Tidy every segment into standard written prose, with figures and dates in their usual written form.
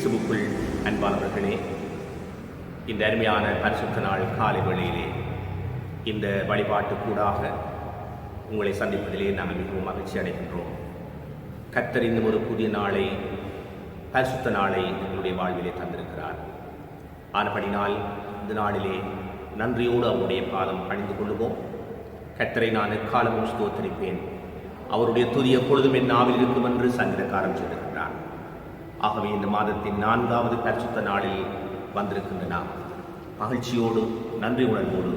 கிறிஸ்துவுக்குள் அன்பானவர்களே, இந்த அருமையான பரிசுத்த நாள் காலை வேளையிலே இந்த வழிபாட்டுக்கூடாக உங்களை சந்திப்பதிலே நாங்கள் மிகவும் மகிழ்ச்சி அடைகின்றோம். கர்த்தர் இன்னும் ஒரு புதிய நாளை, பரிசுத்த நாளை எங்களுடைய வாழ்விலே தந்திருக்கிறார். ஆனபடினால் இந்த நாளிலே நன்றியோடு அவருடைய பாதம் பணிந்து கொள்ளுவோம். கர்த்தரை நான் எக்காலமும் ஸ்தோத்தரிப்பேன், அவருடைய துதி எப்பொழுதும் என் நாவில் இருக்கும் என்று சங்கீதக்காரன் சொல்லுகின்றார். ஆகவே இந்த மாதத்தின் 4வது பரிசுத்த நாளில் வந்திருக்கின்ற நாம் மகிழ்ச்சியோடும் நன்றி உணர்வோடு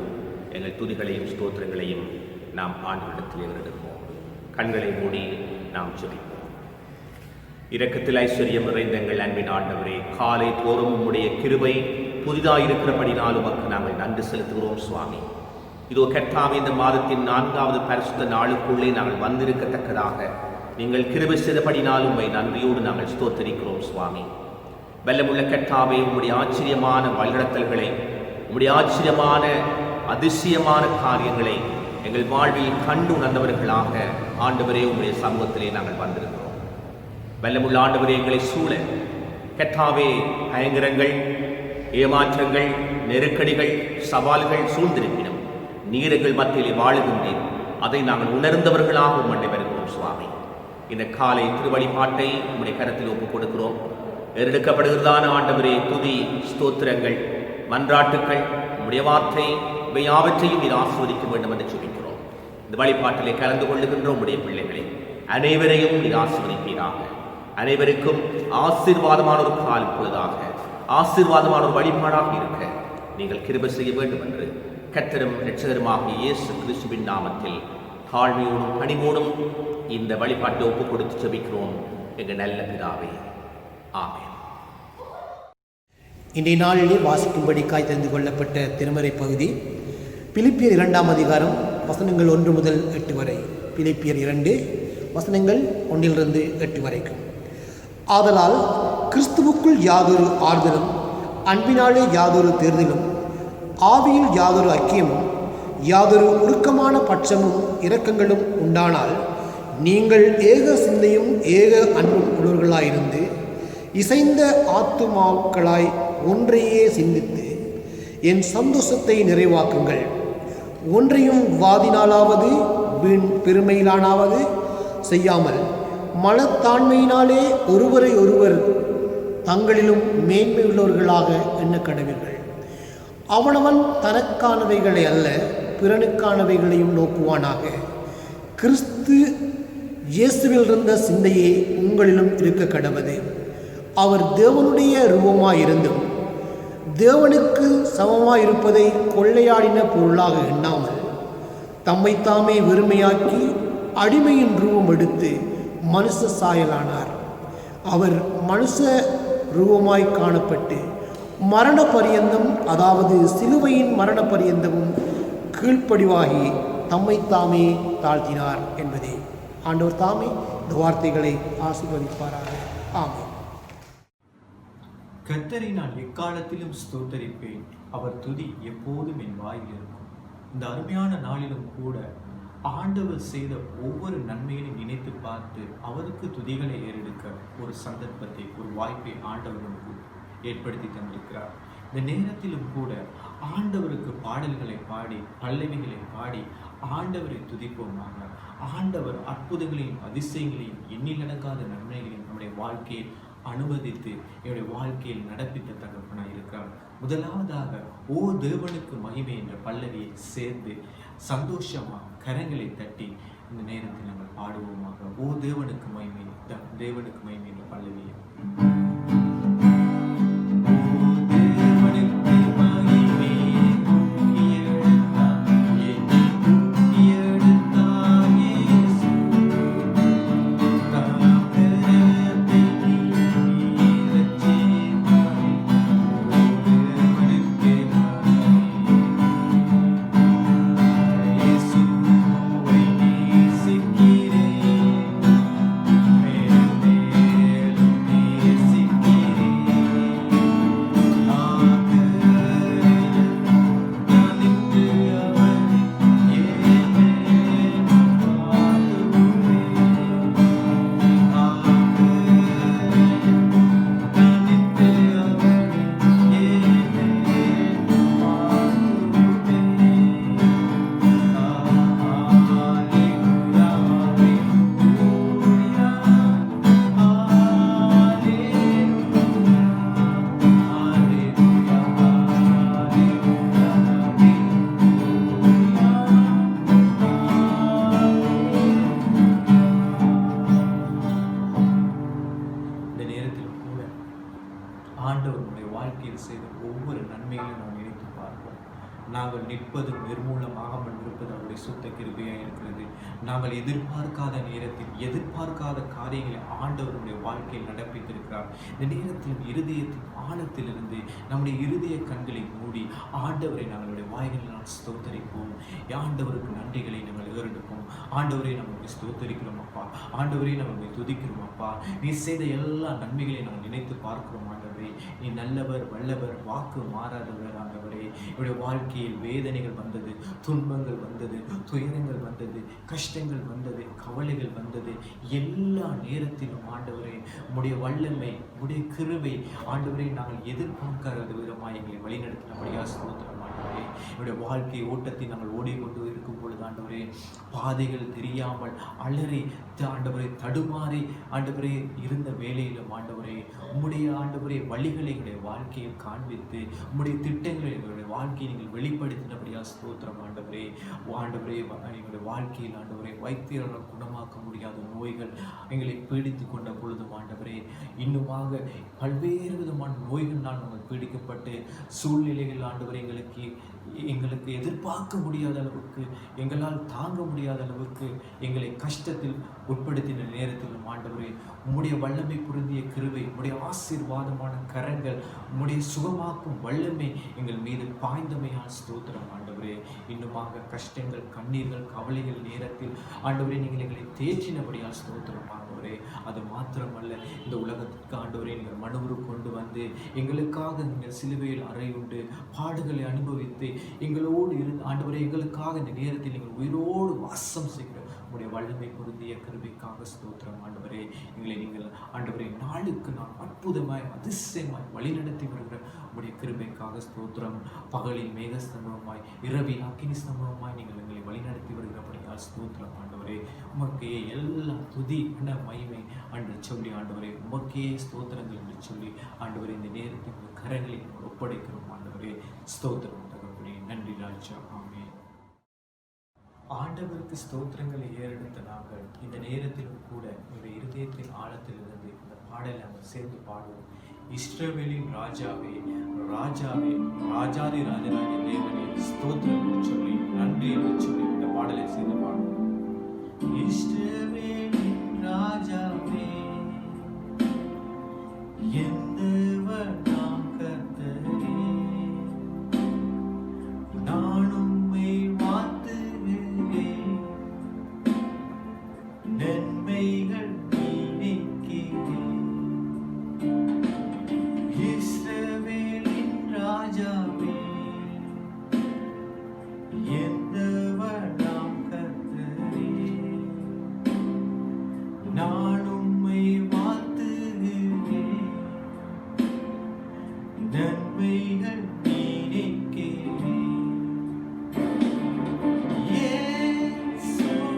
எங்கள் துதிகளையும் ஸ்தோத்திரங்களையும் நாம் ஆண்டவரிடத்தில் ஏறெடுப்போம். கண்களை மூடி நாம் ஜெபிப்போம். இரக்கத்தில் ஐஸ்வர்யம் நிறைந்த எங்கள் அன்பின் ஆண்டவரே, காலை தோறும் உம்முடைய கிருபை புதிதாயிருக்கிறபடினால் உமக்கு நாங்கள் நன்றி செலுத்துகிறோம் சுவாமி. இதோ கர்த்தாவே, இந்த மாதத்தின் 4வது பரிசுத்த நாளுக்குள்ளே நாங்கள் வந்திருக்கத்தக்கதாக நீங்கள் கிருபை செய்தபடினால் உம்மை நன்றியோடு நாங்கள் ஸ்தோத்தரிக்கிறோம் சுவாமி. வெல்லமுள்ள கர்த்தாவே, உம்முடைய ஆச்சரியமான வழிநடத்தல்களை, உம்முடைய ஆச்சரியமான அதிசயமான காரியங்களை எங்கள் வாழ்வில் கண்டு உணர்ந்தவர்களாக ஆண்டவரே உம்முடைய சமூகத்திலே நாங்கள் வந்திருக்கிறோம். வெல்லமுள்ள ஆண்டவரே, எங்களை சூழ கர்த்தாவே பயங்கரங்கள், ஏமாற்றங்கள், நெருக்கடிகள், சவால்கள் சூழ்ந்திருப்பினும் நீர் எங்கள் மத்தியிலே வாழுகின்றேன். அதை நாங்கள் உணர்ந்தவர்களாக உம்மை வருகிறோம் சுவாமி. இந்த காலை திருவழிபாட்டை உம்முடைய கரத்தில் ஒப்புக் கொடுக்கிறோம். எடுக்கப்படுகிறதான ஆண்டவரே, துதி ஸ்தோத்திரங்கள், மன்றாட்டுக்கள், உம்முடைய வார்த்தை இவை யாவற்றையும் நீர் ஆசீர்வதிக்க வேண்டும் என்று ஜெபிக்கிறோம். இந்த வழிபாட்டிலே கலந்து கொள்ளுகின்ற உம்முடைய பிள்ளைகளை அனைவரையும் நீர் ஆசீர்வதிப்பீராக. அனைவருக்கும் ஆசீர்வாதமான ஒரு கால் பொழுதாக, ஆசீர்வாதமான ஒரு வழிபாடாக இருக்க நீங்கள் கிருபை செய்ய வேண்டும் என்று கர்த்தரும் இரட்சகருமாகிய இயேசு கிறிஸ்துவின் நாமத்தில் தாழ்மையோடும் பணிவோடும் இந்த வழிபாட்டை ஒப்புக் கொடுத்து ஜெபிக்கிறோம் எங்கள் நல்ல பிதாவே, ஆமென். இன்றைய நாளிலே வாசிக்கும்படிக்காய் தெரிந்து கொள்ளப்பட்ட திருமறை பகுதி பிலிப்பியர் 2ஆம் அதிகாரம் வசனங்கள் 1 முதல் 8 வரை. பிலிப்பியர் 2 வசனங்கள் 1 8 வரைக்கும். ஆதலால் கிறிஸ்துவுக்குள் யாதொரு ஆறுதலும், அன்பினாலே யாதொரு தேர்தலும், ஆவியில் யாதொரு ஐக்கியமும், யாதொரு உருக்கமான பட்சமும் இரக்கங்களும் உண்டானால் நீங்கள் ஏக சிந்தையும் ஏக அன்பும் உள்ளவர்களாயிருந்து இசைந்த ஆத்துமாக்களாய் ஒன்றையே சிந்தித்து என் சந்தோஷத்தை நிறைவாக்குங்கள். ஒன்றையும் வாதினாலாவது வீண் பெருமையிலானாவது செய்யாமல் மனத்தாண்மையினாலே ஒருவரை ஒருவர் தங்களிலும் மேன்மை உள்ளவர்களாக எண்ண கடவீர்கள். அவனவன் தனக்கானவைகளை அல்ல பிறனுக்கானவைகளையும் நோக்குவானாக. கிறிஸ்து இயேசுவில் இருந்த சிந்தையே உங்களிலும் இருக்க கடவது. அவர் தேவனுடைய ரூபமாயிருந்தும் தேவனுக்கு சமமாயிருப்பதை கொள்ளையாடின பொருளாக எண்ணாமல் தம்மைத்தாமே வெறுமையாக்கி அடிமையின் ரூபம் எடுத்து மனுஷ சாயலானார். அவர் மனுஷ ரூபமாய் காணப்பட்டு மரண பரியந்தம், அதாவது சிலுவையின் மரண பரியந்தமும் கீழ்ப்படிவாகி தம்மைத்தாமே தாழ்த்தினார் என்பதே. ஆண்டவர் தாமே இந்த வார்த்தைகளை ஆசீர்வதிப்பாராக. ஆமென். கர்த்தரை நான் எக்காலத்திலும் ஸ்தோத்தரிப்பேன், அவர் துதி எப்போதும் என் வாயில் இருக்கும். இந்த அருமையான நாளிலும் கூட ஆண்டவர் செய்த ஒவ்வொரு நன்மையிலும் நினைத்து பார்த்து அவருக்கு துதிகளை ஏறெடுக்க ஒரு சந்தர்ப்பத்தை, ஒரு வாய்ப்பை ஆண்டவர் நமக்கு ஏற்படுத்தி தந்திருக்கிறார். இந்த நேரத்திலும் கூட ஆண்டவருக்கு பாடல்களை பாடி, பல்லவிகளை பாடி ஆண்டவரை துதிப்போமாக. ஆண்டவர் அற்புதங்களையும் அதிசயங்களையும் எண்ணிலடங்காத நன்மைகளையும் நம்முடைய வாழ்க்கையில் அனுமதித்து என்னுடைய வாழ்க்கையில் நடப்பித்த தகப்பனாக இருக்கிறார். முதலாவதாக ஓ தேவனுக்கு மகிமை என்ற பல்லவியை சேர்ந்து சந்தோஷமாக கரங்களை தட்டி இந்த நேரத்தில் நாங்கள் பாடுவோமாக. ஓ தேவனுக்கு மகிமை, தேவனுக்கு மகிமை என்ற பல்லவியை நன்மைகளை நாம் நினைத்து பார்ப்போம். நாங்கள் நிற்பது நிர்மூலமாகாமல் இருப்பது அவருடைய சுத்த கிருபையாக இருக்கிறது. நாங்கள் எதிர்பார்க்காத நேரத்தில் எதிர்பார்க்காத காரியங்களை ஆண்டவருடைய வாழ்க்கையில் நடப்பித்திருக்கிறார். இந்த நேரத்தில் இருதயத்தின் ஆழத்திலிருந்து நம்முடைய இருதய கண்களை மூடி ஆண்டவரை நாங்களுடைய வாய்களில் நாம் ஸ்தோத்தரிப்போம். ஆண்டவருக்கு நன்றிகளை நாங்கள் ஏறெடுப்போம். ஆண்டவரை நம்மளுடைய ஸ்தோத்தரிக்கிறோம் அப்பா. ஆண்டவரை நம்மளுடைய துதிக்கிறோம் அப்பா. நீ செய்த எல்லா நன்மைகளையும் நாங்கள் நினைத்து பார்க்கிறோம் ஆண்டவரே. நீ நல்லவர், வல்லவர், வாக்கு மாறாதவர் ஆண்டவரே. என்னுடைய வாழ்க்கையில் வேதனைகள் வந்தது, துன்பங்கள் வந்தது, துயரங்கள் வந்தது, கஷ்டங்கள் வந்தது, கவலைகள் வந்தது. எல்லா நேரத்திலும் ஆண்டவரே உம்முடைய வல்லமை, உம்முடைய கிருபை ஆண்டவரே நாங்கள் எதிர்பார்க்காத விதமாக எங்களை வழிநடத்தினபடியா ஸ்தோத்திரம் ஆண்டவரே. என்னுடைய வாழ்க்கை ஓட்டத்தை நாங்கள் ஓடிக்கொண்டு இருக்கும் பொழுது ஆண்டவரே பாதைகள் தெரியாமல் அலறி ஆண்டவரை தடுமாறி ஆண்டவரே இருந்த வேலையிலும் ஆண்டவரே உம்முடைய ஆண்டவரே வழிகளை எங்களுடைய வாழ்க்கையில் காண்பித்து உம்முடைய திட்டங்களை எங்களுடைய வாழ்க்கையை நீங்கள் வெளிப்படுத்தினபடியா ஸ்தோத்திரம் ஆண்டவரே. ஆண்டவரே எங்களுடைய வாழ்க்கையில் ஆண்டவரே வைத்தியர்கள் குணமாக்க முடியாத நோய்கள் எங்களை பீடித்து கொண்ட பொழுதும் ஆண்டவரே இன்னுமாக பல்வேறு விதமான நோய்களால் நாங்கள் பீடிக்கப்பட்டு சூழ்நிலைகள் ஆண்டவரே எங்களுக்கு எதிர்பார்க்க முடியாத அளவுக்கு, எங்களால் தாங்க முடியாத அளவுக்கு எங்களை கஷ்டத்தில் உட்படுத்தின நேரத்திலும் ஆண்டவரே உம்முடைய வல்லமை பொருந்திய கிருபை, உம்முடைய ஆசீர்வாதமான கரங்கள், உம்முடைய சுகமாக்கும் வல்லமை எங்கள் மீது பாய்ந்தமையால் ஸ்தோத்திரம் ஆண்டவரே. இன்னுமாக கஷ்டங்கள், கண்ணீர்கள், கவலைகள் நேரத்தில் ஆண்டவரே நீங்கள் எங்களை தேற்றினபடியால் ஸ்தோத்திரம் ஆண்டவரே. அது மாத்திரமல்ல, இந்த உலகத்திற்கு ஆண்டவரே நீங்கள் மனுவுரு கொண்டு வந்து எங்களுக்காக நீங்கள் சிலுவையில் அறையுண்டு பாடுகளை அனுபவித்து எங்களோடு இருந்து ஆண்டவரே எங்களுக்காக இந்த நேரத்தில் நீங்கள் உயிரோடு வாசம் செய்கிற உங்களுடைய வல்லமை பொருந்திய கிருபைக்காக ஸ்தோத்திரம் ஆண்டவரே. எங்களை நீங்கள் ஆண்டவரே நாளுக்கு நாள் அற்புதமாய் அதிசயமாய் வழிநடத்தி வருகிற உங்களுடைய கிருபைக்காக ஸ்தோத்திரம். பகலில் மேக ஸ்தம்பமாய் இரவில் அக்கினி ஸ்தம்பமாய் நீங்கள் எங்களை வழிநடத்தி வருகிறபடியால் ஸ்தோத்திரம் ஆண்டவரே. உமக்கே எல்லா துதி மகிமை என்று சொல்லி ஆண்டவரே உமக்கே ஸ்தோத்திரங்கள் என்று சொல்லி ஆண்டவரே இந்த நேரத்தில் கரங்களை ஒப்படைக்கிறோம் ஆண்டவரே. ஸ்தோத்திரம் தகப்பனே. நன்றி ராஜா. ஆமென். ஆண்டவருக்கு ஸ்தோத்திரங்களை ஏறெடுத்த நாங்கள் இந்த நேரத்திலும் கூட எங்களுடைய இருதயத்தின் ஆழத்திலிருந்து இந்த பாடலை நாங்கள் சேர்ந்து பாடுவோம். இஸ்ரவேலின் ராஜாவே, ராஜாவே, ராஜாதி ராஜராஜ தேவனே ஸ்தோத்திரம் என்று சொல்லி நன்றி என்று சொல்லி இந்த பாடலை சேர்ந்து பாடுவோம். இஸ்ரவேலின் ராஜாவே எந்தவர் நாம் கர்த்தரே, நான் உம்மை வாழ்த்துகிறேன், நன்மைகள் நினைக்கிறேன். இஸ்ரவேலின் ராஜாவே எந்தவர் நாம் கர்த்தரே, நான் உம்மை வாழ்த்துகிறேன், நன்மைகள் நினைக்கிறேன். இயேசுவே,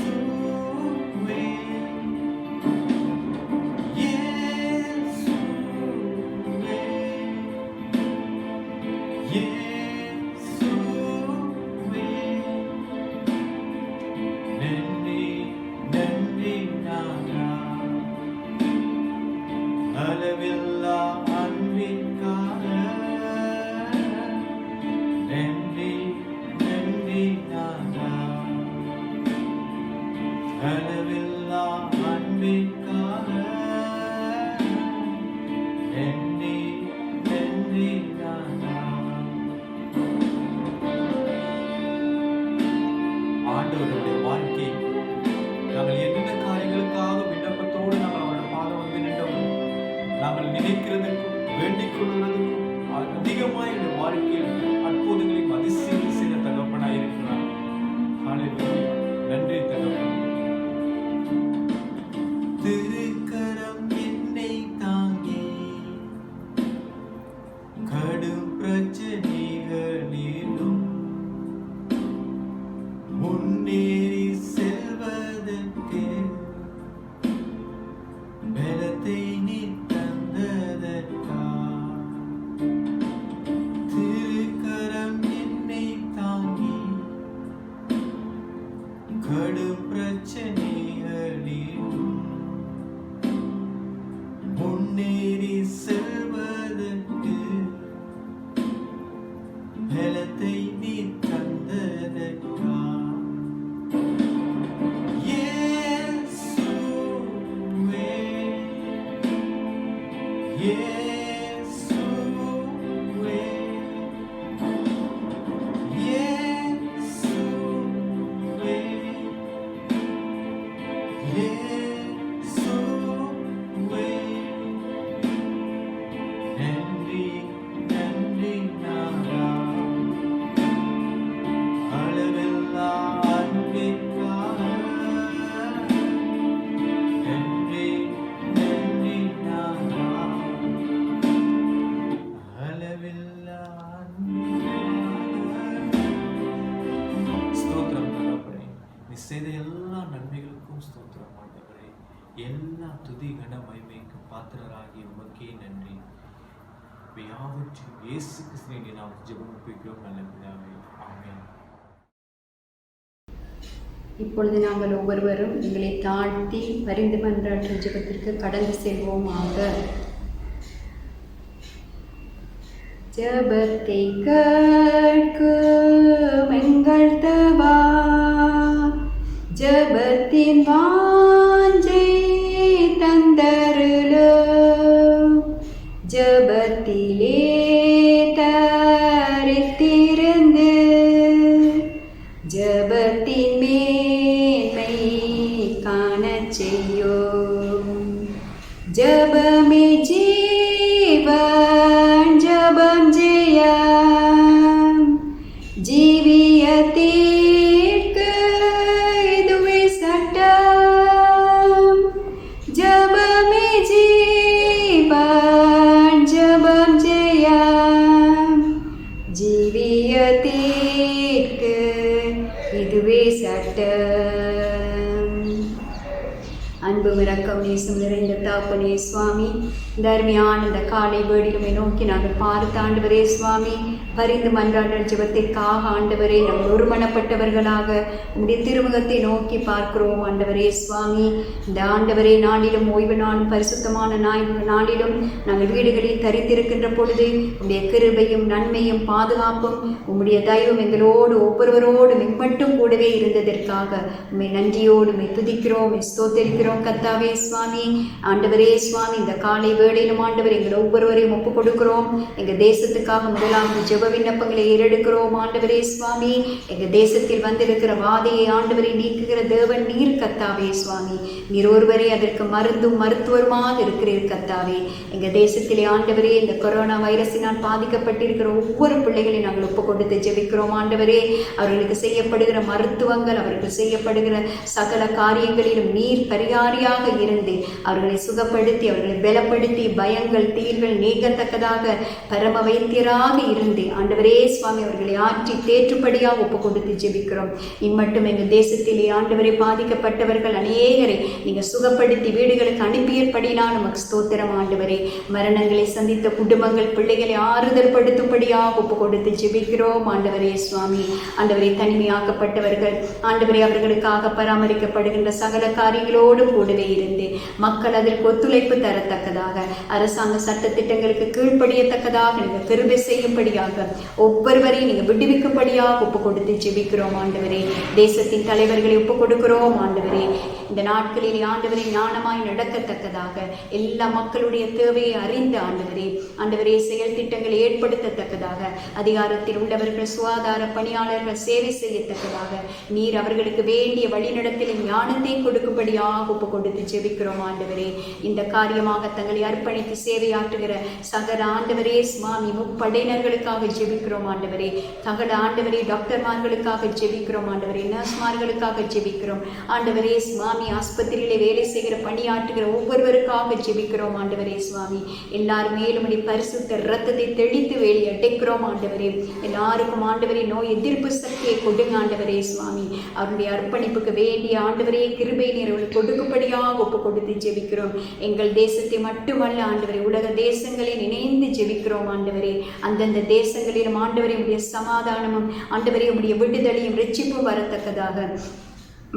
இயேசுவே, இயேசுவே, இயேசுவே. நன்றி, நன்றி நாதா, அளவில்லா அன்பிற்காக. நன்றி, நன்றி நாதா, அளவில்லா அன்பிற்காக. நன்றி, நன்றி நாதா. ஆண்டவருடைய வாழ்க்கை நாங்கள் என்னென்ன காரியங்களுக்காக விண்ணப்பத்தோடு நாங்கள் அவருடைய பாதம் வந்து நின்றோம், நாங்கள் நினைக்கிறதுக்கும் வேண்டிக் கொள்வதற்கும் அதிகமாக என்னுடைய வாழ்க்கையில் அற்புதங்களையும் அதிசயம் செய்த தகப்பனாய் இருக்கிறார். ஹல்லேலூயா. நன்றி தகப்பன். திருக்கரம் என்னை தாங்கி கடும் பிரச்சனைகளிலும் முன்னேறி செல்வதற்கு பலத்தை நீ தந்ததற்கா. திருக்கரம் என்னை தாங்கி கடும் செய்த எல்லா நன்மைகளுக்கும் ஸ்தோத்திரம் ஆண்டவரே. எல்லா துதி கன மகிமைக்கு பாத்திரராகிய உமக்கே நன்றி. யாவற்றையும் இயேசு கிறிஸ்துவின் நாம் ஜெபம் ஒப்புக்கிறோம் நல்ல பிதாவே. ஆமென். இப்பொழுது நாங்கள் ஒவ்வொருவரும் எங்களை தாழ்த்தி பரிந்து மன்றாட்டு ஜெபத்திற்கு கடந்து செல்வோமாக. ஜெபத்தை கேட்கும் எங்கள் தேவா, ஜெபத்தின் வாஞ்சை தந்தருளும், ஜெபத்திலே தரித்திருந்து ஜெபத்தின் மேன்மை காணச் செய்யும். ஜெபமே ஜீவன், ஜெபம் ஜெயம், ஜீவியத்திற்கு இதுவே சட்டம். ஜெபமே ஜீவன், ஜெபம் ஜெயம், ஜீவியத்திற்கு இதுவே சட்டம். அன்பு இரக்கம் நேசம் நிறைந்த தகப்பனே சுவாமி, இந்த அருமையான இந்த காலை வேளையிலுமே நோக்கி நாங்கள் பார்த்த ஆண்டவரே சுவாமி, பரிந்து மன்றாடுற ஜெபத்திற்காக ஆண்டவரே நாங்கள் ஒருமனப்பட்டவர்களாக உங்களுடைய திருமுகத்தை நோக்கி பார்க்கிறோம் ஆண்டவரே சுவாமி. இந்த ஆண்டவரே நாளிலும் ஓய்வு நாளும் பரிசுத்தமான நாளிலும் நாங்கள் வீடுகளில் தரித்திருக்கின்ற பொழுது உங்களுடைய கிருபையும் நன்மையும் பாதுகாப்பும் உங்களுடைய தயவும் எங்களோடு ஒவ்வொருவரோடும் மட்டும் கூடவே இருந்ததற்காக உண்மை நன்றியோடு உண்மை துதிக்கிறோம், ஸ்தோத்தரிக்கிறோம் கர்த்தாவே சுவாமி. ஆண்டவரே சுவாமி, இந்த காலை வேளையிலும் ஆண்டவர் எங்கள் ஒவ்வொருவரையும் ஒப்புக் கொடுக்கிறோம். எங்கள் தேசத்துக்காக முதலாவது ஜெப விண்ணப்பங்களை ஏறெடுக்கிறோம் ஆண்டவரே சுவாமி. எங்கள் தேசத்தில் வந்திருக்கிற வாதையை ஆண்டவரை நீக்குகிற தேவன் நீர் கர்த்தாவே சுவாமி. நீர் ஒருவரே அதற்கு மருந்தும் மருத்துவருமாக இருக்கிறீர் கர்த்தாவே. எங்கள் தேசத்திலே ஆண்டவரே இந்த கொரோனா வைரஸினால் பாதிக்கப்பட்டிருக்கிற ஒவ்வொரு பிள்ளைகளையும் நாங்கள் ஒப்புக் கொடுத்து ஜெபிக்கிறோம் ஆண்டவரே. அவர்களுக்கு செய்யப்படுகிற மருத்துவங்கள், அவர்களுக்கு செய்யப்படுகிற சகல காரியங்களிலும் நீர் பரிகாரியாக இருந்து அவர்களை சுகப்படுத்தி அவர்களை பலப்படுத்தி பயங்கள் தீர்கள் நீக்கத்தக்கதாக பரம வைத்தியராக இருந்து ஆண்டவரே சுவாமி அவர்களை ஆற்றி தேற்றுப்படியாக ஒப்புக் கொடுத்து ஜெபிக்கிறோம். இம்மட்டும் எங்கள் தேசத்திலே ஆண்டவரை பாதிக்கப்பட்டவர்கள் அநேகரை நீங்கள் சுகப்படுத்தி வீடுகளுக்கு அனுப்பியபடினால் நமக்கு ஸ்தோத்திரம் ஆண்டவரே. மரணங்களை சந்தித்த குடும்பங்கள் பிள்ளைகளை ஆறுதல் படுத்தும்படியாக ஒப்புக் கொடுத்து ஜெபிக்கிறோம் ஆண்டவரே சுவாமி. ஆண்டவரை தனிமையாக்கப்பட்டவர்கள் ஆண்டவரை அவர்களுக்காக பராமரிக்கப்படுகின்ற சகல காரியங்களோடும் கூடவே இருந்து மக்கள் அதற்கு ஒத்துழைப்பு தரத்தக்கதாக அரசாங்க சட்ட திட்டங்களுக்கு கீழ்ப்படியத்தக்கதாக நீங்கள் கிருபை செய்யும்படியாக ஒவ்வொருவரையும் நீங்கள் விடுவிக்கும்படியாக ஒப்புக் கொடுத்து ஜெபிக்கிறோம் ஆண்டவரே. தேசத்தின் தலைவர்களை ஒப்புக் கொடுக்கிறோம் ஆண்டவரே. இந்த நாட்களில் ஆண்டவரை ஞானமாய் நடக்கத்தக்கதாக எல்லா மக்களுடைய தேவையை அறிந்து ஆண்டவரே செயல் திட்டங்களை ஏற்படுத்தத்தக்கதாக அதிகாரத்தில் உள்ளவர்கள் சுகாதார பணியாளர்கள் சேவை செய்யத்தக்கதாக நீர் அவர்களுக்கு வேண்டிய வழிநடத்திலும் ஞானத்தை கொடுக்கும்படியாக ஒப்புக் கொடுத்து ஜெபிக்கிறோம் ஆண்டவரே. இந்த காரியமாக தங்களை அர்ப்பணித்து சேவையாற்றுகிற சகல ஆண்டவரே சுவாமி முப்படையினர்களுக்காக ஜெபிக்கிறோம் ஆண்டவரே. சகல ஆண்டவரே டாக்டர்மார்களுக்காக ஜெபிக்கிறோம் ஆண்டவரே. நர்ஸ்மார்களுக்காக ஜெபிக்கிறோம் ஆண்டவரே சுவாமி. ஆஸ்பத்திரியிலே வேலை செய்கிற பணியாற்றுகிற ஒவ்வொருவருக்காக ஜெபிக்கிறோம் ஆண்டவரே சுவாமி. எல்லாரும் மேலும் பரிசுத்த இரத்தத்தை தெளித்து வேலி அடைக்கிறோம் ஆண்டவரே. எல்லாருக்கும் ஆண்டவரே நோய் எதிர்ப்பு சக்தியை கொடுங்க ஆண்டவரே சுவாமி. அவருடைய அர்ப்பணிப்புக்கு வேண்டிய ஆண்டவரே கிருபை நீர் கொடுக்கும்படியாக ஒப்புக் கொடுத்து ஜெபிக்கிறோம். எங்கள் தேசத்தை மட்டுமல்ல ஆண்டவரே, உலக தேசங்களை நினைந்து ஜெபிக்கிறோம் ஆண்டவரே. அந்தந்த தேசங்களிலும் ஆண்டவரே உடைய சமாதானமும் ஆண்டவரே உடைய விடுதலையும் ரட்சிப்பும் வரத்தக்கதாக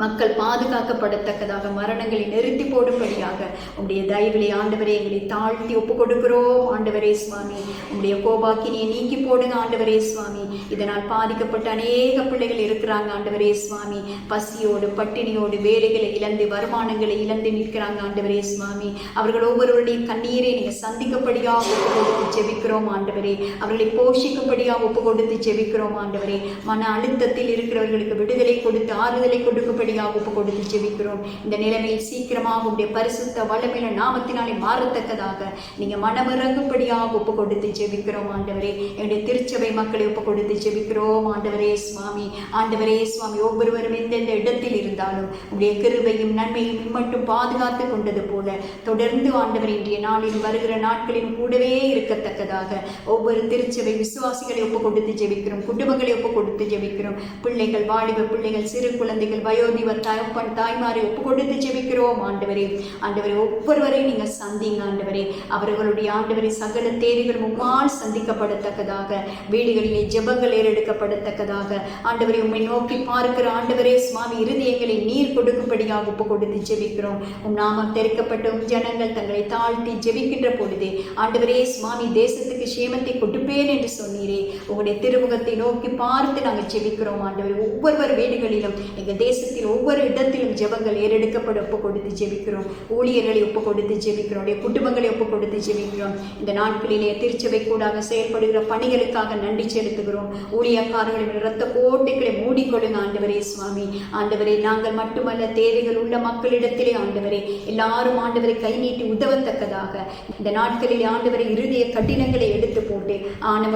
மக்கள் பாதுகாக்கப்படத்தக்கதாக, மரணங்களை நிறுத்தி போடும்படியாக உம்முடைய தயவிலே ஆண்டவரே எங்களை தாழ்த்தி ஒப்பு கொடுக்கிறோம் ஆண்டவரே சுவாமி. உம்முடைய கோபாக்கினியை நீக்கி போடுங்க ஆண்டவரே சுவாமி. இதனால் பாதிக்கப்பட்ட அநேக பிள்ளைகள் இருக்கிறாங்க ஆண்டவரே சுவாமி. பசியோடு பட்டினியோடு வேலைகளை இழந்து வருமானங்களை இழந்து நிற்கிறாங்க ஆண்டவரே சுவாமி. அவர்கள் ஒவ்வொருவருடைய கண்ணீரை நீங்கள் சந்திக்கப்படியாக ஒப்பு கொடுத்து ஜெபிக்கிறோம் ஆண்டவரே. அவர்களை போஷிக்கும்படியாக ஒப்பு கொடுத்து ஜெபிக்கிறோம் ஆண்டவரே. மன அழுத்தத்தில் இருக்கிறவர்களுக்கு விடுதலை கொடுத்து ஆறுதலை கொடுக்க ஒப்பு கொடுத்து ஜெபிக்கிறோம். இந்த நிலைமையில் சீக்கிரமாக உடைய பரிசுத்த வல்லமையுள்ள நாமத்தினாலே மாறத்தக்கதாக நீங்க மனமிறங்கும்படியாக ஒப்பு கொடுத்து ஜெபிக்கிறோம் ஆண்டவரே. என்னுடைய திருச்சபை மக்களை ஒப்பு கொடுத்து ஜெபிக்கிறோம் ஆண்டவரே சுவாமி. ஆண்டவரே சுவாமி, ஒவ்வொருவரும் எந்தெந்த இடத்தில் இருந்தாலும் உடைய கிருபையும் நன்மையும் இம்மட்டும் பாதுகாத்து கொண்டது போல தொடர்ந்து ஆண்டவர் இன்றைய நாளில் வருகிற நாட்களில் கூடவே இருக்கத்தக்கதாக ஒவ்வொரு திருச்சபை விசுவாசிகளை ஒப்பு கொடுத்து ஜெபிக்கிறோம். குடும்பங்களை ஒப்பு கொடுத்து ஜெபிக்கிறோம். பிள்ளைகள், வாலிப பிள்ளைகள், சிறு குழந்தைகள், வயோதிபர், தகப்பன், தாய்மாரை ஒப்பு கொடுத்து ஜெபிக்கிறோம் ஆண்டவரே. ஆண்டவரே, ஒவ்வொருவரையும் நீங்க சந்திங்க ஆண்டவரே. அவர்களுடைய ஆண்டவரை சகல தேவைகள் உம்மால் சந்திக்கப்படத்தக்கதாக, வீடுகளிலே ஜெபங்கள் ஏறெடுக்கப்படத்தக்கதாக ஆண்டவரை உம்மை நோக்கி பார்க்கிற ஆண்டவரே சுவாமி, இருதயங்களை நீர் கொடுக்கும்படியாக ஒப்பு கொடுத்து ஜெபிக்கிறோம். உம் நாமம் தெரிக்கப்பட்ட உம் ஜனங்கள் தங்களை தாழ்த்தி ஜெபிக்கின்ற பொழுதே ஆண்டவரே சுவாமி, தேசத்துக்கு சேமத்தை கொடுப்பேன் என்று சொன்னீரே. உங்களுடைய திருமுகத்தை நோக்கி பார்த்து நாங்கள் ஜெபிக்கிறோம் ஆண்டவரே. ஒவ்வொருவர் வீடுகளிலும் எங்கள் தேசத்தில் ஒவ்வொரு இடத்திலும் ஜெபங்கள் ஏறெடுக்கப்பட ஒப்பு கொடுத்து ஜெபிக்கிறோம். ஊழியர்களை ஒப்பு கொடுத்து ஜெபிக்கிறோம். குடும்பங்களை ஒப்பு கொடுத்து ஜெபிக்கிறோம். இந்த நாட்களிலே திருச்சபை கூடாக செயல்படுகிற பணிகளுக்காக நன்றி செலுத்துகிறோம். ஊழியக்காரர்களின் இரத்த கோட்டைகளை மூடிக்கொள்ளுங்க ஆண்டவரே சுவாமி. ஆண்டவரே, நாங்கள் மட்டுமல்ல, தேவைகள் உள்ள மக்களிடத்திலே ஆண்டவரே எல்லாரும் ஆண்டவரை கை நீட்டி உதவத்தக்கதாக இந்த நாட்களிலே ஆண்டவரை இருதய கடினங்களை எடுத்து போட்டு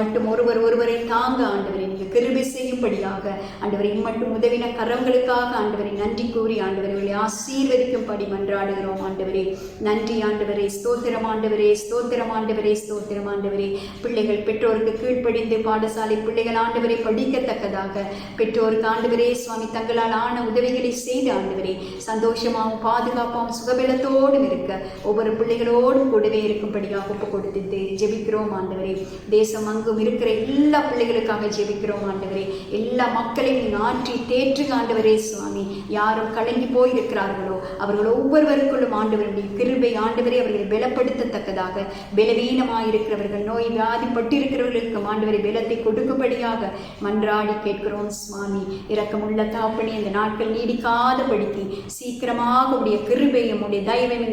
மட்டும் ஒருவரை தாங்க ஆண்டவரை நீங்க கிருபை செய்யும்படியாக ஆண்டவரை மட்டும் உதவின கரங்களுக்காக ஆண்டவரை நன்றி கூறி ஆண்டவர்களை ஆசீர்வதிக்கும்படி மன்றாடுகிறோம் ஆண்டவரே. நன்றி ஆண்டவரே. ஸ்தோத்திரம் ஆண்டவரே. ஸ்தோத்திரம் ஆண்டவரே. ஸ்தோத்திரம் ஆண்டவரே. பிள்ளைகள் பெற்றோருக்கு கீழ்ப்படிந்து பாடசாலை பிள்ளைகள் ஆண்டவரை படிக்கத்தக்கதாக பெற்றோருக்கு ஆண்டவரே சுவாமி தங்களால் ஆன உதவிகளை செய்து ஆண்டவரே சந்தோஷமாகவும் பாதுகாப்பாகவும் சுகபலத்தோடும் இருக்க ஒவ்வொரு பிள்ளைகளோடும் கூடவே இருக்கும்படியாக ஒப்பு கொடுத்து ஜெபிக்கிறோம் ஆண்டவரே. தேசம் அங்கும் இருக்கிற எல்லா பிள்ளைகளுக்காக ஜெபிக்கிறோம் ஆண்டவரே. எல்லா மக்களையும் நீங்க ஆற்றி தேற்றுங்க ஆண்டவரே சுவாமி. யாரும் கலங்கி போயிருக்கிறார்களோ அவர்கள் ஒவ்வொருவருக்குள்ளும் ஆண்டவருடைய கிருபை ஆண்டவரை அவர்களை பலப்படுத்தத்தக்கதாக, பலவீனமாயிருக்கிறவர்கள், நோய் வியாதிப்பட்டிருக்கிறவர்களுக்கு ஆண்டவரை பலத்தை கொடுக்கும்படியாக மன்றாடி கேட்கிறோம் சுவாமி. இரக்கமுள்ள தாப்பனி, அந்த நாட்கள் நீடிக்காதபடிக்கு சீக்கிரமாக உடைய கிருபையும் உடைய தயவையும்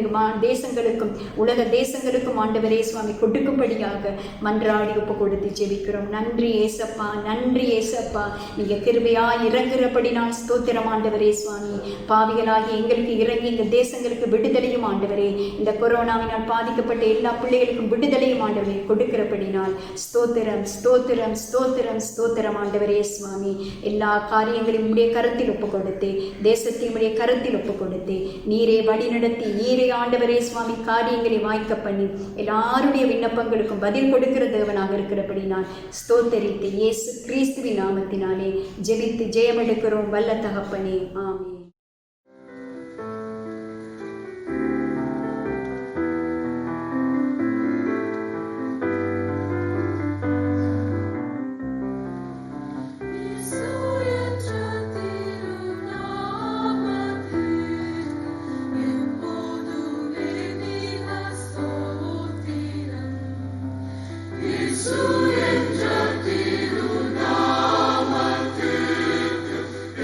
தேசங்களுக்கும் உலக தேசங்களுக்கும் ஆண்டவரே சுவாமி கொடுக்கும்படியாக மன்றாடி ஒப்பு கொடுத்து ஜெபிக்கிறோம். நன்றி ஏசப்பா, நன்றி ஏசப்பா. நீங்க கிருபையா இறங்குறபடினால் ஸ்தோத்திரம் ஆண்டவரே சுவாமி. பாவிகளாகி எங்களுக்கு இறங்கி இந்த தேசங்களுக்கு விடுதலையும் ஆண்டவரே, இந்த கொரோனாவினால் பாதிக்கப்பட்ட எல்லா பிள்ளைகளுக்கும் விடுதலையும் ஆண்டவரே கொடுக்கிறபடினால் ஸ்தோத்திரம் ஸ்தோத்திரம் ஸ்தோத்திரம் ஸ்தோத்திரம் ஆண்டவரே சுவாமி. எல்லா காரியங்களையும் உடைய கருத்தில் ஒப்பு கொடுத்து, தேசத்தையும் உடைய கருத்தில் ஒப்பு கொடுத்து நீரே வழி நடத்தி, நீரே ஆண்டவரே சுவாமி காரியங்களை வாய்க்க பண்ணி எல்லாருடைய விண்ணப்பங்களுக்கும் பதில் கொடுக்கிற தேவனாக இருக்கிறபடினால் ஸ்தோத்தரித்து இயேசு கிறிஸ்துவின் நாமத்தினாலே ஜெபித்து ஜெயமெடுக்கிறோம் வல்ல தகப்பனே. ஆமென்.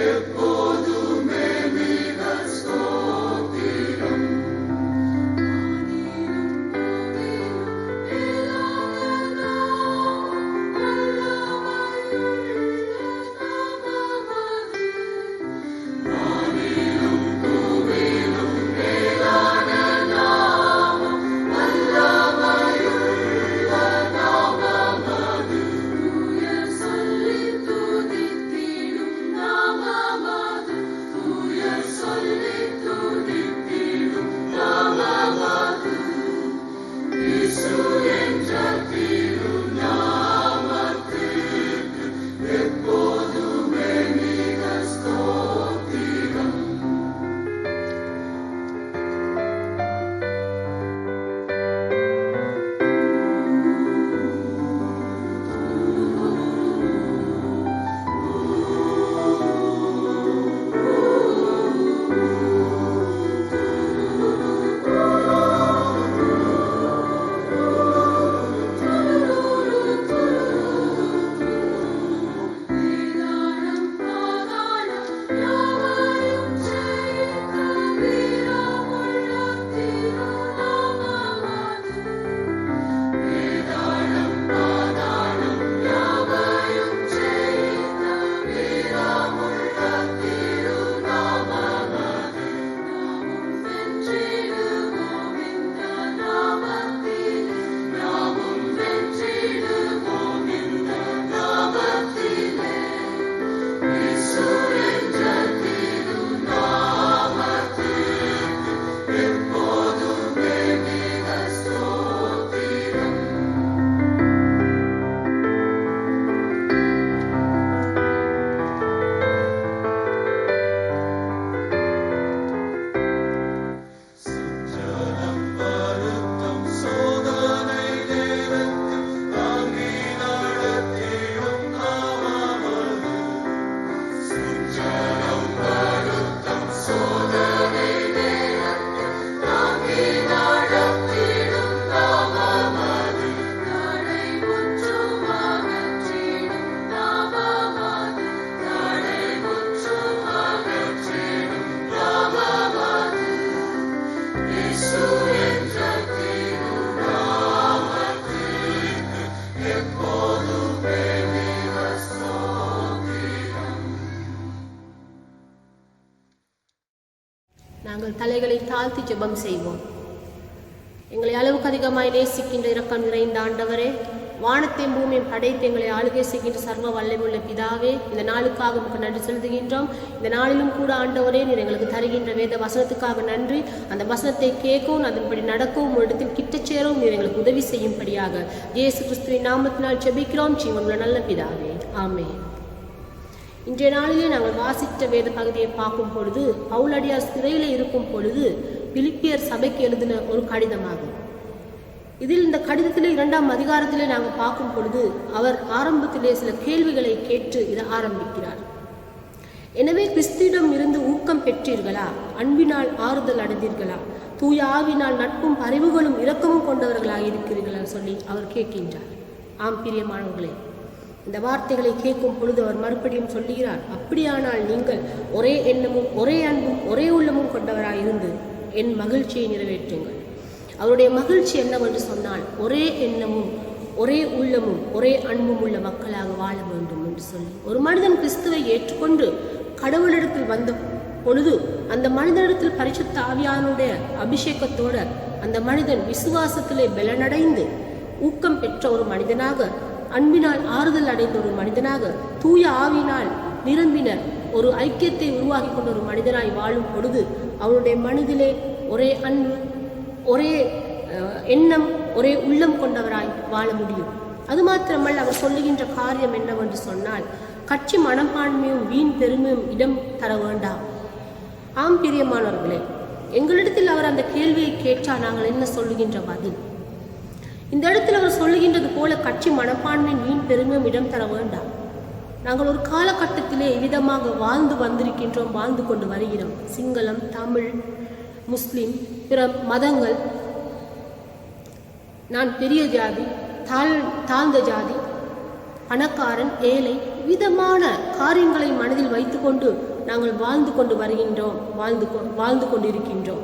எப்போதுமே எங்கள் தலைகளை தாழ்த்தி ஜெபம் செய்வோம். எங்களை அளவுக்கு அதிகமாய் நேசிக்கின்ற இரக்கம் நிறைந்த ஆண்டவரே, வானத்தையும் பூமியும் படைத்து எங்களை ஆளுகை செய்கின்ற சர்வ வல்லமையுள்ள பிதாவே, இந்த நாளுக்காக உங்களுக்கு நன்றி செலுத்துகின்றோம். இந்த நாளிலும் கூட ஆண்டவரே, நீர் எங்களுக்கு தருகின்ற வேத வசனத்துக்காக நன்றி. அந்த வசனத்தை கேட்கவும் அதன்படி நடக்கவும் ஒரு இடத்தில் கிட்டச் சேரவும் நீர் எங்களுக்கு உதவி செய்யும்படியாக இயேசு கிறிஸ்துவின் நாமத்தினால் ஜெபிக்கிறோம் ஜீவனுள்ள நல்ல பிதாவே, ஆமென். இன்றைய நாளிலே நாங்கள் வாசித்த வேத பகுதியை பார்க்கும் பொழுது, பவுலடியார் சிறையில் இருக்கும் பொழுது பிலிப்பியர் சபைக்கு எழுதின ஒரு கடிதமாகும். இதில் இந்த கடிதத்திலே 2ஆம் அதிகாரத்திலே நாங்கள் பார்க்கும் பொழுது அவர் ஆரம்பத்திலே சில கேள்விகளை கேட்டு இதை ஆரம்பிக்கிறார். எனவே கிறிஸ்துவிடம் இருந்து ஊக்கம் பெற்றீர்களா? அன்பினால் ஆறுதல் அடைந்தீர்களா? தூய ஆவினால் நட்பும் பரிவுகளும் இரக்கமும் கொண்டவர்களாக இருக்கிறீர்களா சொல்லி அவர் கேட்கின்றார். ஆம் பிரியமானவர்களே, இந்த வார்த்தைகளை கேட்கும் பொழுது அவர் மறுபடியும் சொல்லுகிறார், அப்படியானால் நீங்கள் ஒரே எண்ணமும் ஒரே அன்பும் ஒரே உள்ளமும் கொண்டவராக இருந்து என் மகிழ்ச்சியை நிறைவேற்றுங்கள். அவருடைய மகிழ்ச்சி என்னவென்று சொன்னால், ஒரே எண்ணமும் ஒரே உள்ளமும் ஒரே அன்பும் உள்ள மக்களாக வாழ வேண்டும் என்று சொல்லி, ஒரு மனிதன் கிறிஸ்துவை ஏற்றுக்கொண்டு கடவுளிடத்தில் வந்த பொழுது அந்த மனிதனிடத்தில் பரிசுத்த ஆவியானுடைய அபிஷேகத்தோடு அந்த மனிதன் விசுவாசத்திலே பலனடைந்து ஊக்கம் பெற்ற ஒரு மனிதனாக, அன்பினால் ஆறுதல் அடைந்த ஒரு மனிதனாக, தூய ஆவினால் நிரம்பின ஒரு ஐக்கியத்தை உருவாக்கி கொண்ட ஒரு மனிதனாய் வாழும் பொழுது அவனுடைய மனதிலே ஒரே அன்பு, ஒரே எண்ணம், ஒரே உள்ளம் கொண்டவராய் வாழ முடியும். அது மாத்திரமல்ல, அவர் சொல்லுகின்ற காரியம் என்னவென்று சொன்னால், கட்சி மனப்பான்மையும் வீண் பெருமையும் இடம் தர வேண்டாம். ஆம் பிரியமானவர்களே, எங்களிடத்தில் அவர் அந்த கேள்வியை கேட்டால் நாங்கள் என்ன சொல்லுகின்ற பதில்? இந்த இடத்தில் அவர் சொல்லுகின்றது போல கட்சி மனப்பான்மையின் வீண் பெருமையும் இடம் தர வேண்டாம். நாங்கள் ஒரு காலகட்டத்திலே இவ்விதமாக வாழ்ந்து வந்திருக்கின்றோம், வாழ்ந்து கொண்டு வருகிறோம். சிங்களம், தமிழ், முஸ்லிம், பிற மதங்கள், நான் பெரிய ஜாதி, தாழ்ந்த ஜாதி, பணக்காரன், ஏழை, விதமான காரியங்களை மனதில் வைத்துக்கொண்டு நாங்கள் வாழ்ந்து கொண்டு வருகின்றோம், வாழ்ந்து கொண்டிருக்கின்றோம்.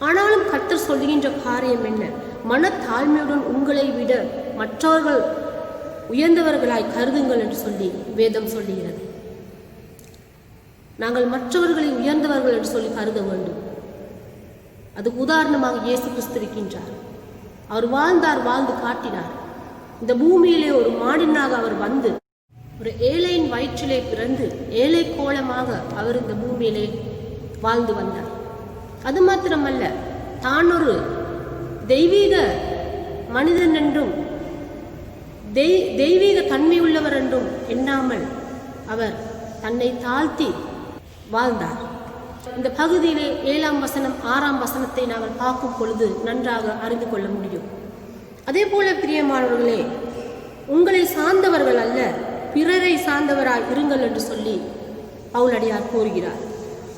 ஆனாலும் கர்த்தர் சொல்லுகின்ற காரியம் என்ன? மனத்தாழ்மையுடன் உங்களை விட மற்றவர்கள் உயர்ந்தவர்களாய் கருதுங்கள் என்று சொல்லி வேதம் சொல்லுகிறது. நாங்கள் மற்றவர்களை உயர்ந்தவர்கள் என்று சொல்லி கருத வேண்டும். அதுக்கு உதாரணமாக இயேசு கிறிஸ்து இருக்கின்றார். அவர் வாழ்ந்தார், வாழ்ந்து காட்டினார். இந்த பூமியிலே ஒரு மானிடனாக அவர் வந்து ஒரு ஏழையின் வயிற்றிலே பிறந்து ஏழை கோலமாக அவர் இந்த பூமியிலே வாழ்ந்து வந்தார். அது மாத்திரமல்ல, தான் ஒரு தெய்வீக மனிதன் என்றும் தெய்வீக தன்மை உள்ளவர் என்றும் எண்ணாமல் அவர் தன்னை தாழ்த்தி வாழ்ந்தார். இந்த பகுதியிலே 7ஆம் வசனம் 6ஆம் வசனத்தை நாங்கள் பார்க்கும் பொழுது நன்றாக அறிந்து கொள்ள முடியும். அதே போல பிரியமானவர்களே, உங்களை சார்ந்தவர்கள் அல்ல, பிறரை சார்ந்தவராய் இருங்கள் என்று சொல்லி பவுலடியார் கூறுகிறார்.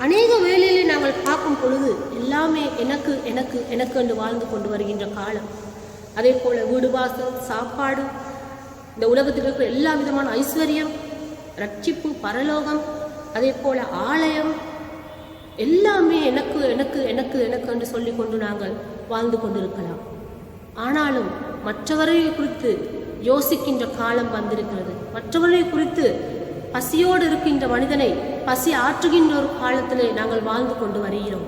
அநேக வேளையிலே நாங்கள் பார்க்கும் பொழுது எல்லாமே எனக்கு எனக்கு எனக்கு என்று வாழ்ந்து கொண்டு வருகின்ற காலம். அதே போல வீடு வாசல், சாப்பாடு, இந்த உலகத்தில் இருக்கிற எல்லா விதமான ஐஸ்வர்யம், ரட்சிப்பு, பரலோகம், அதே போல ஆலயம், எல்லாமே எனக்கு எனக்கு எனக்கு எனக்கு என்று சொல்லிக்கொண்டு நாங்கள் வாழ்ந்து கொண்டிருக்கலாம். ஆனாலும் மற்றவரை குறித்து யோசிக்கின்ற காலம் வந்திருக்கிறது. மற்றவரை குறித்து பசியோடு இருக்கின்ற மனிதனை பசி ஆற்றுகின்ற ஒரு காலத்திலே நாங்கள் வாழ்ந்து கொண்டு வருகிறோம்.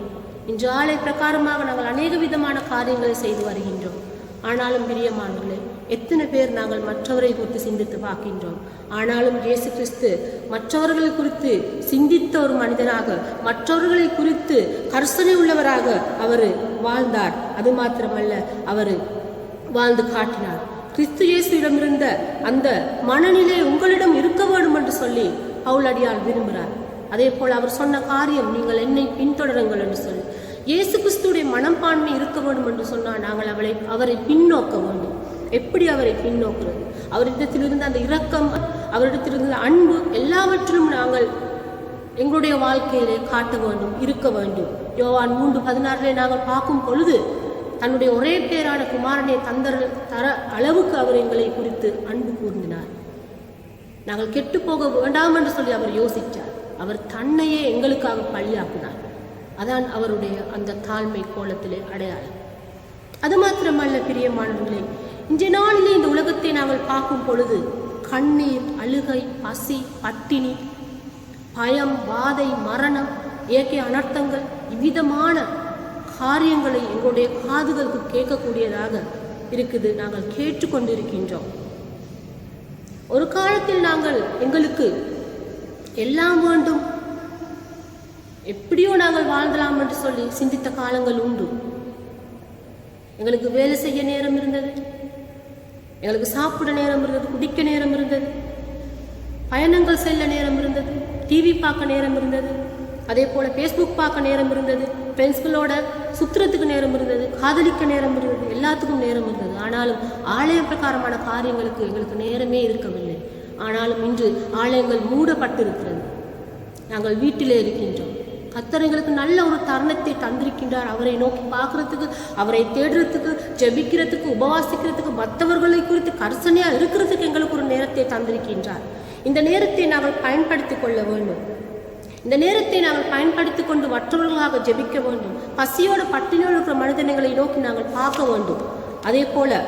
இன்று ஆலை பிரகாரமாக நாங்கள் அநேக விதமான காரியங்களை செய்து வருகின்றோம். ஆனாலும் பிரியமானவர்களே, எத்தனை பேர் நாங்கள் மற்றவரை குறித்து சிந்தித்து பார்க்கின்றோம்? ஆனாலும் இயேசு கிறிஸ்து மற்றவர்களை குறித்து சிந்தித்த ஒரு மனிதனாக, மற்றவர்களை குறித்து கர்சனை உள்ளவராக அவர் வாழ்ந்தார். அது மாத்திரமல்ல, அவர் வாழ்ந்து காட்டினார். கிறிஸ்து இயேசுவிடமிருந்த அந்த மனநிலை உங்களிடம் இருக்க வேண்டும் என்று சொல்லி பவுலடியார் விரும்புகிறார். அதே போல் அவர் சொன்ன காரியம், நீங்கள் என்னை பின்தொடருங்கள் என்று சொல்லி, இயேசு கிறிஸ்துடைய மனப்பான்மை இருக்க வேண்டும் என்று சொன்னால் நாங்கள் அவரை பின்னோக்க வேண்டும். எப்படி அவரை பின்னோக்குறது? அவரிடத்திலிருந்து அந்த இரக்கம், அவரிடத்திலிருந்து அன்பு, எல்லாவற்றிலும் நாங்கள் எங்களுடைய வாழ்க்கையிலே காட்ட வேண்டும், இருக்க வேண்டும். யோவான் 3:16 நாங்கள் பார்க்கும் பொழுது, தன்னுடைய ஒரே பேரான குமாரனை தர அளவுக்கு அவர் எங்களை குறித்து அன்பு கூர்ந்தினார். நாங்கள் கெட்டு போக வேண்டாம் என்று சொல்லி அவர் யோசித்தார். அவர் தன்னையே எங்களுக்காக பழியாக்கினார். அதான் அவருடைய அந்த தாழ்மை கோலத்திலே அடையாளம். அது மாத்திரமல்ல பிரியமானவர்களே, இன்றைய நாளிலே இந்த உலகத்தை நாங்கள் பார்க்கும் பொழுது கண்ணீர், அழுகை, பசி, பட்டினி, பயம், வாதை, மரணம், இயற்கை அனர்த்தங்கள், இவ்விதமான காரியங்களை எங்களுடைய காதுகளுக்கு கேட்கக்கூடியதாக இருக்குது. நாங்கள் கேட்டுக்கொண்டிருக்கின்றோம். ஒரு காலத்தில் நாங்கள் எங்களுக்கு எல்லாம் வேண்டும், எப்படியோ நாங்கள் வாழ்ந்தலாம் என்று சொல்லி சிந்தித்த காலங்கள் உண்டு. எங்களுக்கு வேலை செய்ய நேரம் இருந்தது, எங்களுக்கு சாப்பிட நேரம் இருந்தது, குடிக்க நேரம் இருந்தது, பயணங்கள் செல்ல நேரம் இருந்தது, டிவி பார்க்க நேரம் இருந்தது, அதே போல் ஃபேஸ்புக் பார்க்க நேரம் இருந்தது, ஃப்ரெண்ட்ஸ்களோட சுற்றுறதுக்கு நேரம் இருந்தது, காதலிக்க நேரம் இருந்தது, எல்லாத்துக்கும் நேரம் இருந்தது. ஆனாலும் ஆலய பிரகாரமான காரியங்களுக்கு எங்களுக்கு நேரமே இருக்கவில்லை. ஆனாலும் இன்று ஆலயங்கள் மூடப்பட்டிருக்கிறது. நாங்கள் வீட்டிலே இருக்கின்றோம். கர்த்தர் எங்களுக்கு நல்ல ஒரு தருணத்தை தந்திருக்கின்றார். அவரை நோக்கி பார்க்கறதுக்கு, அவரை தேடுறதுக்கு, ஜெபிக்கிறதுக்கு, உபவாசிக்கிறதுக்கு, மற்றவர்களை குறித்து கரிசனையாக இருக்கிறதுக்கு எங்களுக்கு ஒரு நேரத்தை தந்திருக்கின்றார். இந்த நேரத்தை நாங்கள் பயன்படுத்தி கொள்ள வேண்டும். இந்த நேரத்தை நாங்கள் பயன்படுத்தி கொண்டு மற்றவர்களாக ஜெபிக்க வேண்டும். பசியோட பட்டினியோடு இருக்கிற மனிதர்களை நோக்கி நாங்கள் பார்க்க வேண்டும். அதே போல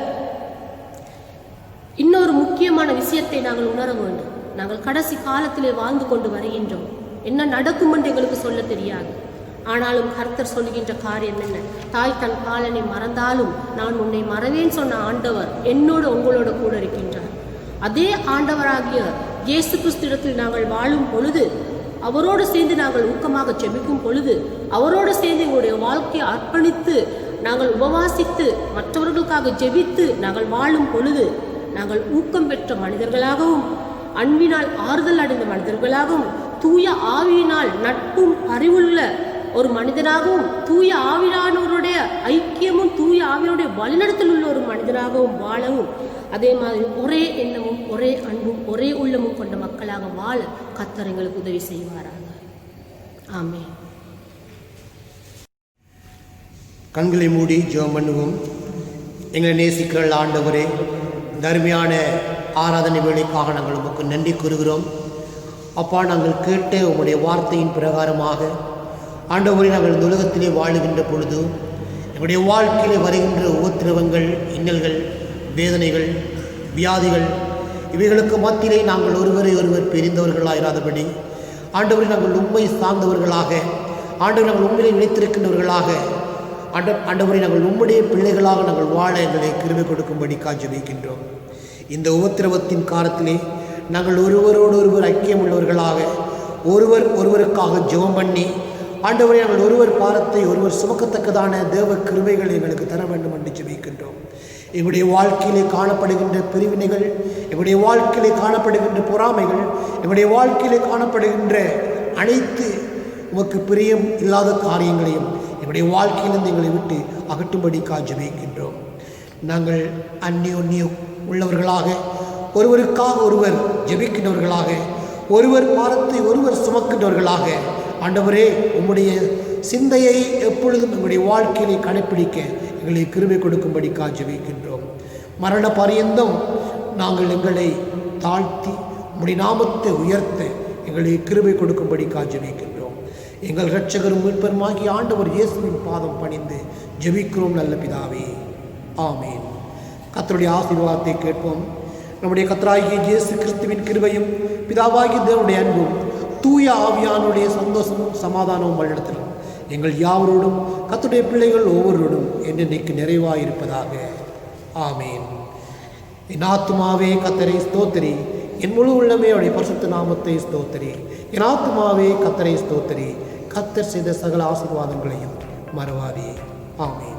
இன்னொரு முக்கியமான விஷயத்தை நாங்கள் உணர வேண்டும். நாங்கள் கடைசி காலத்திலே வாழ்ந்து கொண்டு வருகின்றோம். என்ன நடக்கும் என்று எங்களுக்கு சொல்ல தெரியாது. ஆனாலும் கர்த்தர் சொல்லுகின்ற காரியம் என்ன? தாய் தன் பாலனை மறந்தாலும் நான் உன்னை மறவேன் சொன்ன ஆண்டவர் என்னோடு உங்களோட கூட இருக்கின்றார். அதே ஆண்டவராகிய இயேசு கிறிஸ்துவிடத்தில் நாங்கள் வாழும் பொழுது, அவரோடு சேர்ந்து நாங்கள் ஊக்கமாக ஜெபிக்கும் பொழுது, அவரோடு சேர்ந்து எங்களுடைய வாழ்க்கையை அர்ப்பணித்து நாங்கள் உபவாசித்து மற்றவர்களுக்காக ஜெபித்து நாங்கள் வாழும் பொழுது, நாங்கள் ஊக்கம் பெற்ற மனிதர்களாகவும், அன்பினால் ஆறுதல் அடைந்த மனிதர்களாகவும், தூய ஆவியினால் நட்பும் அறிவுள்ள ஒரு மனிதனாகவும், தூய ஆவியானவருடைய ஐக்கியமும் தூய ஆவியனுடைய வழிநடத்தல் உள்ள ஒரு மனிதனாகவும் வாழவும், அதே மாதிரி ஒரே எண்ணமும் ஒரே அன்பும் ஒரே உள்ளமும் கொண்ட மக்களாக வாழ கர்த்தர் எங்களுக்கு உதவி செய்வாராக. ஆமென். கண்களை மூடி ஜெபம் பண்ணுவோம். எங்களை நேசிக்கிற ஆண்டவரே, தர்மியான ஆராதனை வேலைக்காக நாங்கள் உமக்கு நன்றி கூறுகிறோம். அப்பா, நாங்கள் கேட்ட உங்களுடைய வார்த்தையின் பிரகாரமாக ஆண்டவரே, நாங்கள் இந்த உலகத்திலே வாழுகின்ற பொழுது எங்களுடைய வாழ்க்கையிலே வருகின்ற உபத்திரவங்கள், இன்னல்கள், வேதனைகள், வியாதிகள், இவைகளுக்கு மத்தியிலே நாங்கள் ஒருவரை ஒருவர் பிரிந்தவர்களாயிராதபடி ஆண்டவரை நாங்கள் உண்மை சார்ந்தவர்களாக, ஆண்டவரை நாங்கள் உண்மையை நினைத்திருக்கின்றவர்களாக, ஆண்டவரை நாங்கள் உம்முடைய பிள்ளைகளாக நாங்கள் வாழ எங்களை கிருபை கொடுக்கும்படி காஜபிக்கின்றோம். இந்த உபத்திரவத்தின் காலத்திலே நாங்கள் ஒருவரோடு ஒருவர் ஐக்கியம் உள்ளவர்களாக, ஒருவர் ஒருவருக்காக ஜெபம் பண்ணி ஆண்டவரை நாங்கள் ஒருவர் பாரத்தை ஒருவர் சுமக்கத்தக்கதான தேவ கிருபைகளை எங்களுக்கு தர வேண்டும் என்று ஜெபிக்கின்றோம். எங்களுடைய வாழ்க்கையிலே காணப்படுகின்ற பிரிவினைகள், எங்களுடைய வாழ்க்கையிலே காணப்படுகின்ற பொறாமைகள், எங்களுடைய வாழ்க்கையிலே காணப்படுகின்ற அனைத்து உமக்கு பிரியம் இல்லாத காரியங்களையும் எங்களுடைய வாழ்க்கையிலிருந்து எங்களை விட்டு அகற்றும்படி ஜெபிக்கின்றோம். நாங்கள் அந்நியோன்யம் உள்ளவர்களாக, ஒருவருக்காக ஒருவர் ஜெபிக்கின்றவர்களாக, ஒருவர் பாரத்தை ஒருவர் சுமக்கின்றவர்களாக, ஆண்டவரே உம்முடைய சிந்தையை எப்பொழுதும் எங்களுடைய வாழ்க்கையிலே கடைப்பிடிக்க எங்களை கிருபை கொடுக்கும்படி ஜெபிக்கின்றோம். மரண பரியந்தம் நாங்கள் எங்களை தாழ்த்தி உம்முடைய நாமத்தை உயர்த்த எங்களை கிருபை கொடுக்கும்படி ஜெபிக்கின்றோம். எங்கள் இரட்சகரும் மீட்பருமாகி ஆண்டவர் இயேசுவின் பாதம் பணிந்து ஜெபிக்கிறோம் நல்ல பிதாவே, ஆமேன். கர்த்தருடைய ஆசீர்வாதத்தை கேட்போம். நம்முடைய கர்த்தராகிய இயேசு கிறிஸ்துவின் கிருபையும் பிதாவாகிய தேவனுடைய அன்பும் தூய ஆவியானுடைய சந்தோஷமும் சமாதானமும் வழிநடத்தலும் எங்கள் யாவரோடும் கர்த்தருடைய பிள்ளைகள் ஒவ்வொருவரோடும் என்னென்னைக்கு நிறைவாயிருப்பதாக. ஆமேன். என் ஆத்துமாவே கர்த்தரை ஸ்தோத்திரி, என் முழு உள்ளமே அவருடைய பரிசுத்த நாமத்தை ஸ்தோத்திரி. என் ஆத்துமாவே கர்த்தரை ஸ்தோத்திரி, கர்த்தர் செய்த சகல ஆசீர்வாதங்களையும் மறவாதே. ஆமேன்.